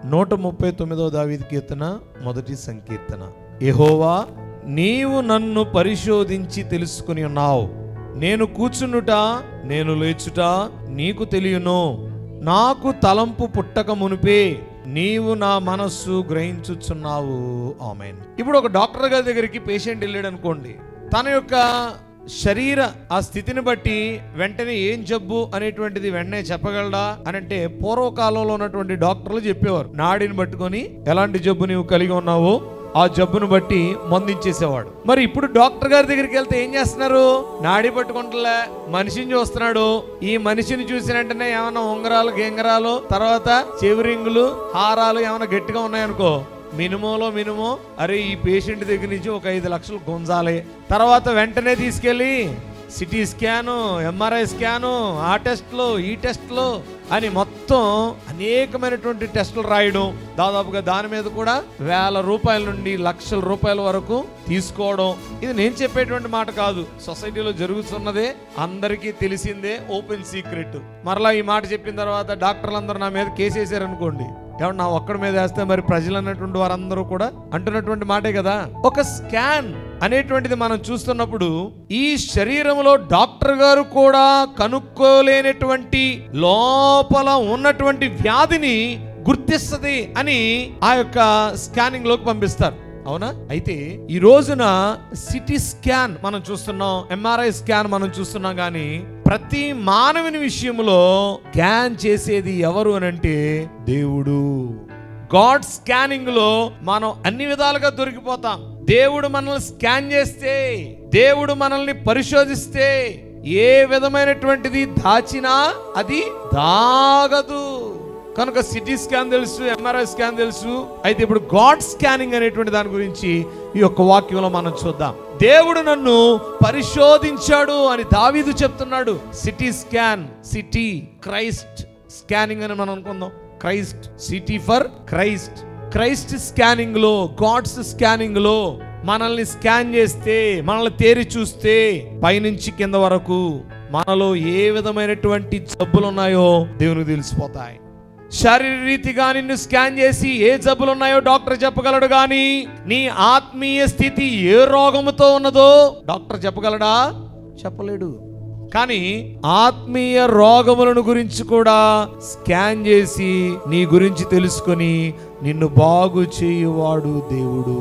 139వ దావీదు కీర్తన మొదటి సంకీర్తన. యెహోవా, నీవు నన్ను పరిశోధించి తెలుసుకుని ఉన్నావు. నేను కూర్చునుట నేను లేచుట నీకు తెలియను. నాకు తలంపు పుట్టక మునిపే నీవు నా మనస్సు గ్రహించుచున్నావు. ఆమేన్. ఇప్పుడు ఒక డాక్టర్ గారి దగ్గరికి పేషెంట్ వెళ్ళాడు అనుకోండి, తన యొక్క శరీర ఆ స్థితిని బట్టి వెంటనే ఏం జబ్బు అనేటువంటిది వెంటనే చెప్పగలడా అని అంటే, పూర్వకాలంలో ఉన్నటువంటి డాక్టర్లు చెప్పేవారు. నాడిని పట్టుకొని ఎలాంటి జబ్బు నీవు కలిగి ఉన్నావో ఆ జబ్బును బట్టి మందించేసేవాడు. మరి ఇప్పుడు డాక్టర్ గారి దగ్గరికి వెళ్తే ఏం చేస్తున్నారు? నాడి పట్టుకుంటలే, మనిషిని చూస్తున్నాడు. ఈ మనిషిని చూసిన వెంటనే ఏమైనా ఉంగరాలు గేంగరాలు, తర్వాత చెవిరింగులు హారాలు ఏమైనా గట్టిగా ఉన్నాయనుకో, మినిమం అరే ఈ పేషెంట్ దగ్గర నుంచి ఒక 5 లక్షలు గుంజాలి. తర్వాత వెంటనే తీసుకెళ్ళి సిటీ స్కాను, ఎంఆర్ఐ స్కాను, ఆ టెస్ట్లు ఈ టెస్ట్లు అని మొత్తం అనేకమైనటువంటి టెస్టులు రాయడం, దాదాపుగా దాని మీద కూడా ₹1,000 నుండి ₹1,00,000 వరకు తీసుకోవడం. ఇది నేను చెప్పేటువంటి మాట కాదు, సొసైటీలో జరుగుతున్నదే, అందరికీ తెలిసిందే, ఓపెన్ సీక్రెట్. మరలా ఈ మాట చెప్పిన తర్వాత డాక్టర్లందరూ నా మీద కేసు వేసారనుకోండి, ఎవరు నా ఒక్కడి మీద వేస్తే మరి ప్రజలు అన్నటువంటి వారందరూ కూడా అంటున్నటువంటి మాటే కదా. ఒక స్కాన్ అనేటువంటిది మనం చూస్తున్నప్పుడు ఈ శరీరంలో డాక్టర్ గారు కూడా కనుక్కోలేనటువంటి లోపల ఉన్నటువంటి వ్యాధిని గుర్తిస్తుంది అని ఆ యొక్క స్కానింగ్ లోకి పంపిస్తారు. అవునా? అయితే ఈ రోజున సిటీ స్కాన్ మనం చూస్తున్నాం, ఎంఆర్ఐ స్కాన్ మనం చూస్తున్నాం, కానీ ప్రతి మానవుని విషయంలో స్కాన్ చేసేది ఎవరు అని అంటే దేవుడు. గాడ్ స్కానింగ్ లో మనం అన్ని విధాలుగా దొరికిపోతాం. దేవుడు మనల్ని స్కాన్ చేస్తే, దేవుడు మనల్ని పరిశోధిస్తే ఏ విధమైనటువంటిది దాచినా అది దాగదు. కనుక సిటీ స్కాన్ తెలుసు, ఎంఆర్ఐ స్కాన్ తెలుసు. అయితే ఇప్పుడు గాడ్ స్కానింగ్ అనేటువంటి దాని గురించి ఈ యొక్క వాక్యంలో మనం చూద్దాం. దేవుడు నన్ను పరిశోధించాడు అని దావీదు చెప్తున్నాడు. CT scan, city Christ scanning అని మనం అనుకుందాం. Christ, city for Christ. Christ scanning లో, గాడ్స్ స్కానింగ్ లో మనల్ని స్కాన్ చేస్తే, మనల్ని తేరి చూస్తే పైనుంచి కింద వరకు మనలో ఏ విధమైనటువంటి జబ్బులు ఉన్నాయో దేవునికి తెలిసిపోతాయి. శారీరరీతిగా నిన్ను స్కాన్ చేసి ఏ జబ్బులు ఉన్నాయో డాక్టర్ చెప్పగలడు, కానీ నీ ఆత్మీయ స్థితి ఏ రోగముతో ఉన్నదో డాక్టర్ చెప్పగలడా? చెప్పలేడు. కానీ ఆత్మీయ రోగములను గురించి కూడా స్కాన్ చేసి నీ గురించి తెలుసుకొని నిన్ను బాగు చేయువాడు దేవుడు.